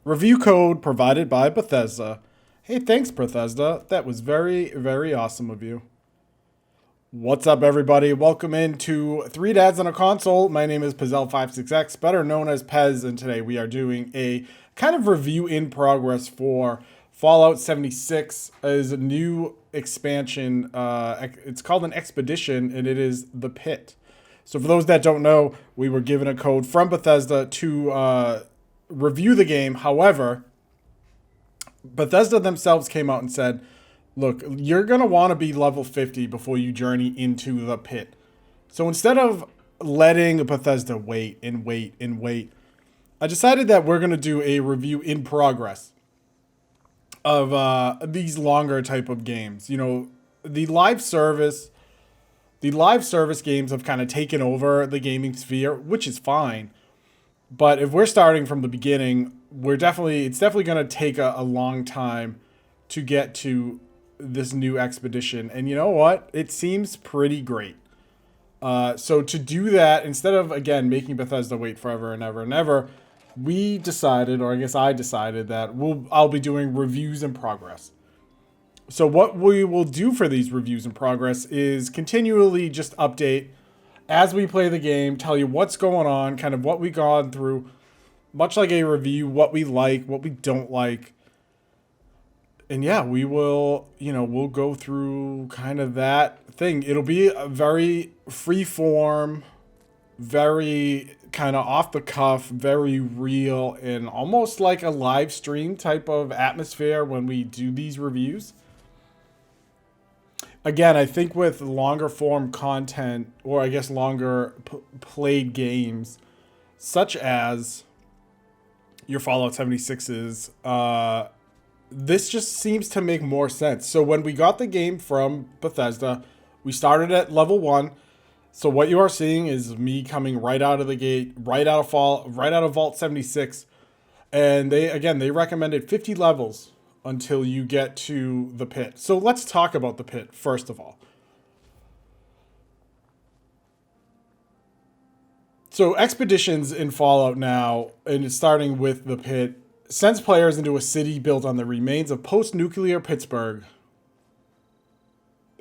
Review code provided by Bethesda. Hey, thanks, Bethesda. That was very, very awesome of you. What's up, everybody? Welcome into Three Dads on a Console. My name is Pizzelle76X, better known as Pez, and today we are doing a kind of review in progress for Fallout 76 as a new expansion. It's called an expedition, and it is the Pitt. So for those that don't know, we were given a code from Bethesda to review the game. However, Bethesda themselves came out and said, look, you're going to want to be level 50 before you journey into the Pit. So instead of letting Bethesda wait and wait and wait, I decided that we're going to do a review in progress of these longer type of games. You know, the live service games have kind of taken over the gaming sphere, which is fine. But if we're starting from the beginning, it's definitely going to take a long time to get to this new expedition. And you know what? It seems pretty great. So to do that, instead of, again, making Bethesda wait forever and ever and ever, we decided, or I guess I decided, that I'll be doing reviews in progress. So what we will do for these reviews in progress is continually just update as we play the game, tell you what's going on, kind of what we've gone through, much like a review, what we like, what we don't like. And yeah, we'll go through kind of that thing. It'll be a very free form, very kind of off the cuff, very real, and almost like a live stream type of atmosphere when we do these reviews. Again, I think with longer form content, or I guess longer played games, such as your Fallout 76's, this just seems to make more sense. So when we got the game from Bethesda, we started at level 1. So what you are seeing is me coming right out of the gate, right out of Vault 76. And they recommended 50 levels until you get to the Pit. So let's talk about the Pit first of all. So expeditions in Fallout now, and it's starting with the Pit, sends players into a city built on the remains of post-nuclear Pittsburgh.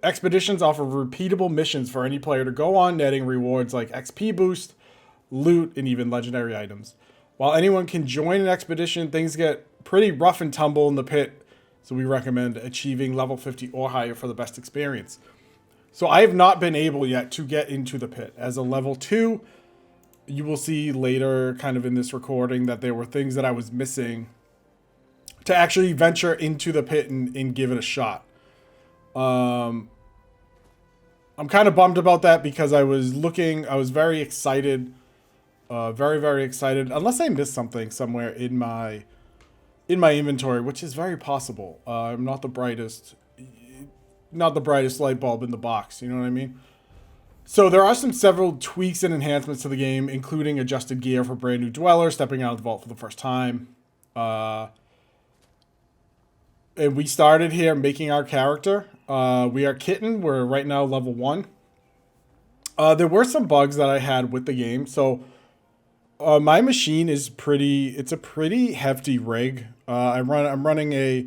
Expeditions offer repeatable missions for any player to go on, netting rewards like XP boost, loot, and even legendary items. While anyone can join an expedition, things get pretty rough and tumble in the Pit, so we recommend achieving level 50 or higher for the best experience. So I have not been able yet to get into the Pit. As a level 2, you will see later kind of in this recording that there were things that I was missing to actually venture into the Pit and give it a shot. I'm kind of bummed about that because I was very excited, very, very excited, unless I missed something somewhere in my inventory, which is very possible. I'm not the brightest light bulb in the box, you know what I mean? So there are several tweaks and enhancements to the game, including adjusted gear for brand new dwellers stepping out of the vault for the first time. And we started here making our character. We are Kitten. We're right now level 1. There were some bugs that I had with the game. So my machine is it's a pretty hefty rig. I'm running a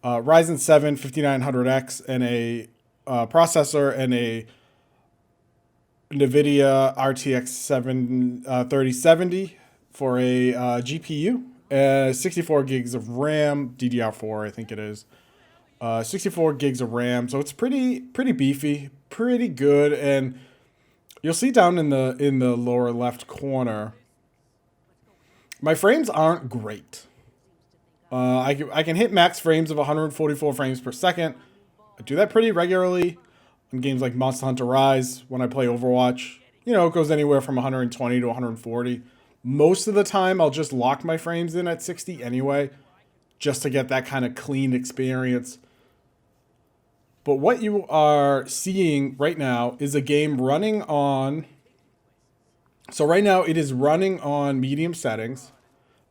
Ryzen 7 5900X and a processor and a NVIDIA RTX 3070 for a GPU. 64 gigs of RAM, DDR4 I think it is. 64 gigs of RAM, so it's pretty beefy, pretty good. And you'll see down in the lower left corner, my frames aren't great. I can hit max frames of 144 frames per second. I do that pretty regularly in games like Monster Hunter Rise. When I play Overwatch, it goes anywhere from 120 to 140. Most of the time, I'll just lock my frames in at 60 anyway, just to get that kind of clean experience. But what you are seeing right now is a game running on... So right now, it is running on medium settings.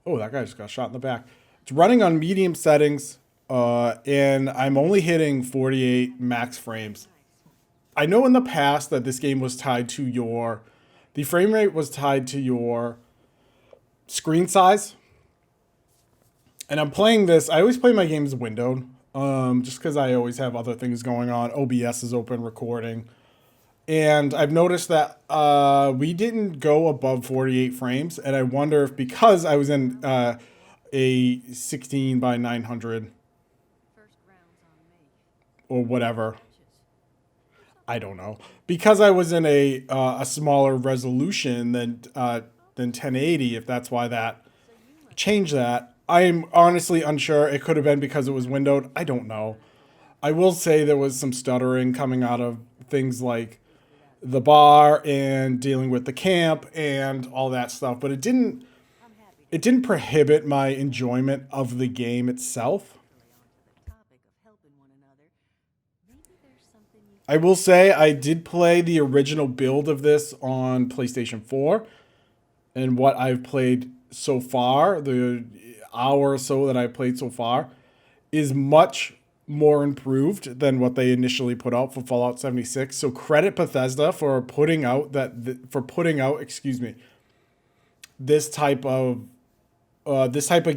Oh, that guy just got shot in the back. It's running on medium settings, and I'm only hitting 48 max frames. I know in the past that this game was tied to the frame rate was tied to your screen size. And I'm playing this. I always play my games windowed, just because I always have other things going on. OBS is open, recording. And I've noticed that we didn't go above 48 frames. And I wonder if because I was in a 16 by 900 or whatever. I don't know. Because I was in a smaller resolution than 1080, if that's why that changed that. I'm honestly unsure. It could have been because it was windowed. I don't know. I will say there was some stuttering coming out of things like the bar and dealing with the camp and all that stuff, but it didn't prohibit my enjoyment of the game itself. I will say I did play the original build of this on PlayStation 4, and what I've played so far, the hour or so that I've played so far, is much more improved than what they initially put out for Fallout 76. So credit Bethesda for putting out this type of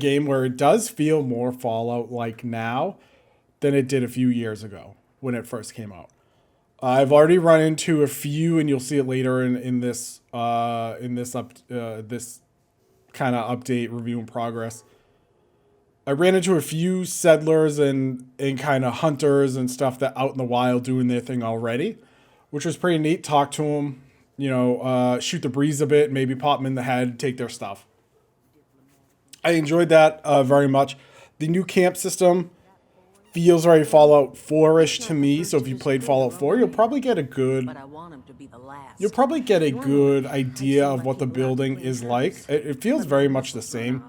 game where it does feel more Fallout like now than it did a few years ago when it first came out. I've already run into a few, and you'll see it later in this kind of update review in progress. I ran into a few settlers and kind of hunters and stuff that out in the wild doing their thing already, which was pretty neat. Talk to them, shoot the breeze a bit, maybe pop them in the head, take their stuff. I enjoyed that very much. The new camp system feels very Fallout 4-ish to me. So if you played Fallout 4, you'll probably get a good idea of what the building is like. It feels very much the same.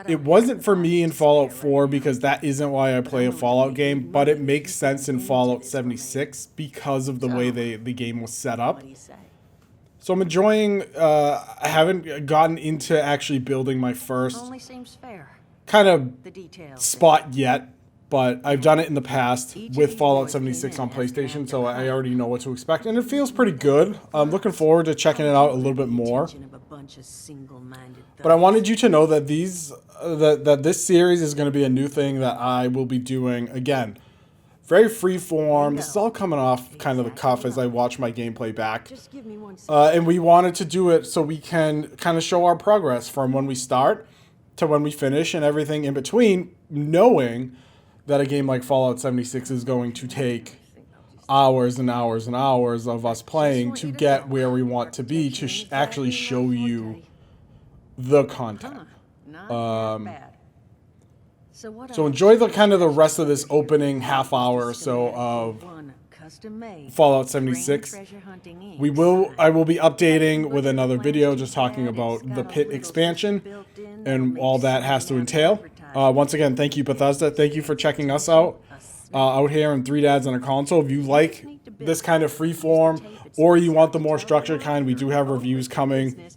It wasn't for me in Fallout 4 because that isn't why I play a Fallout game, but it makes sense in Fallout 76 because of the way the game was set up. So I'm enjoying, I haven't gotten into actually building my first kind of spot yet, but I've done it in the past with Fallout 76 on PlayStation, so I already know what to expect, and it feels pretty good. I'm looking forward to checking it out a little bit more. But I wanted you to know that this series is going to be a new thing that I will be doing again. Very free form. This is all coming off kind of the cuff as I watch my gameplay back. And we wanted to do it so we can kind of show our progress from when we start to when we finish and everything in between, knowing that a game like Fallout 76 is going to take hours and hours and hours of us playing to get where we want to be to actually show you the content. So enjoy the kind of the rest of this opening half hour or so of Fallout 76. I will be updating with another video just talking about the Pitt expansion and all that has to entail. Once again, thank you, Bethesda. Thank you for checking us out here in Three Dads on a Console. If you like this kind of freeform or you want the more structured kind, we do have reviews coming.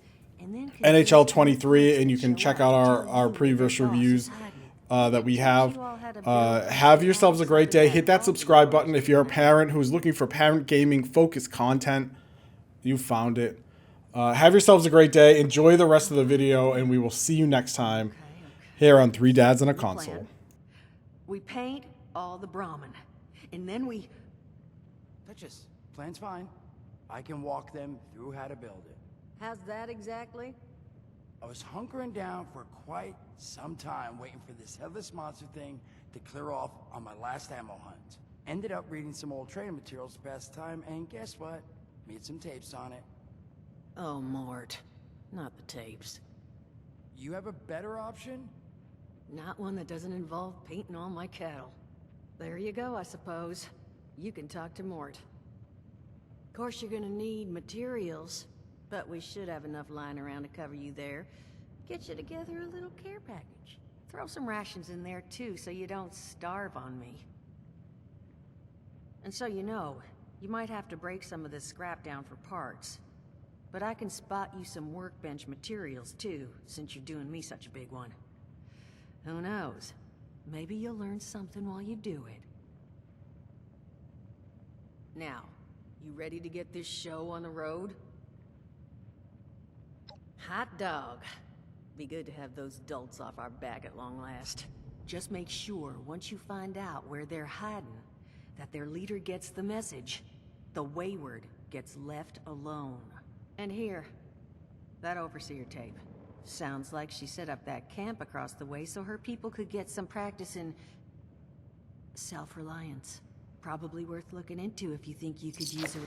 NHL 23, and you can check out our previous reviews that we have. Have yourselves a great day. Hit that subscribe button if you're a parent who's looking for parent gaming focused content. You found it. Have yourselves a great day. Enjoy the rest of the video, and we will see you next time here on Three Dads on a Console. We paint all the Brahmin, and then we... Duchess, plan's fine. I can walk them through how to build it. How's that exactly? I was hunkering down for quite some time waiting for this headless monster thing to clear off on my last ammo hunt. Ended up reading some old training materials to pass the time, and guess what? Made some tapes on it. Oh, Mort. Not the tapes. You have a better option? Not one that doesn't involve painting all my cattle. There you go, I suppose. You can talk to Mort. Of course, you're gonna need materials, but we should have enough lying around to cover you there. Get you together a little care package. Throw some rations in there, too, so you don't starve on me. And so you know, you might have to break some of this scrap down for parts. But I can spot you some workbench materials, too, since you're doing me such a big one. Who knows? Maybe you'll learn something while you do it. Now, you ready to get this show on the road? Hot dog. Be good to have those dolts off our back at long last. Just make sure, once you find out where they're hiding, that their leader gets the message. The wayward gets left alone. And here, that overseer tape. Sounds like she set up that camp across the way so her people could get some practice in self-reliance. Probably worth looking into if you think you could use a...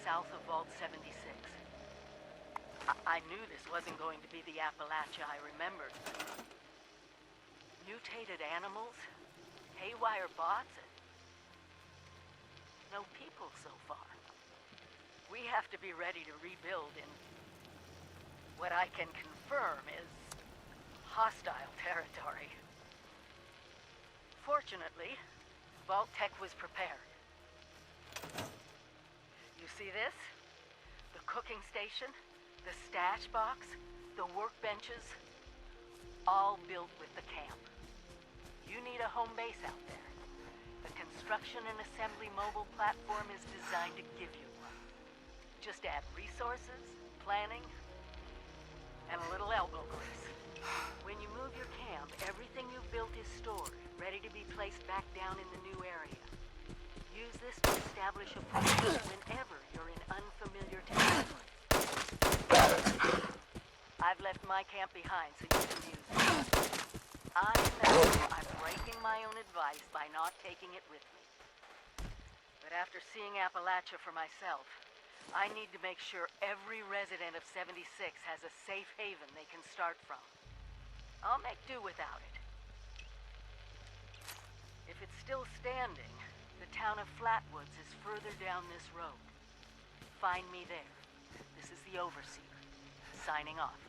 south of Vault 76. I knew this wasn't going to be the Appalachia I remembered. Mutated animals, haywire bots, and no people so far. We have to be ready to rebuild in what I can confirm is hostile territory. Fortunately, Vault Tech was prepared. You see this? The cooking station, the stash box, the workbenches, all built with the camp. You need a home base out there. The construction and assembly mobile platform is designed to give you one. Just add resources, planning, and a little elbow grease. When you move your camp, everything you've built is stored, ready to be placed back down in the new area. Use this to establish a foothold whenever you're in unfamiliar territory. I've left my camp behind so you can use it. I know I'm breaking my own advice by not taking it with me. But after seeing Appalachia for myself, I need to make sure every resident of 76 has a safe haven they can start from. I'll make do without it. If it's still standing, the town of Flatwoods is further down this road. Find me there. This is the Overseer, signing off.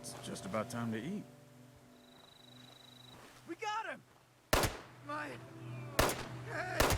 It's just about time to eat. We got him! My head!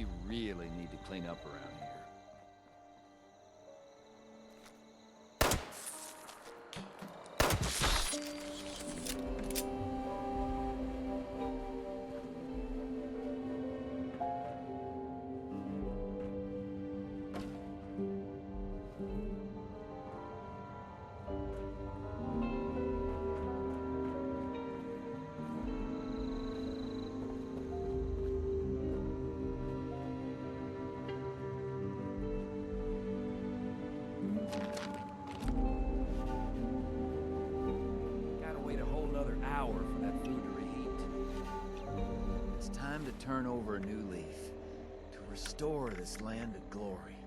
We really need to clean up around here. Hour for that food to reheat. It's time to turn over a new leaf, to restore this land to glory.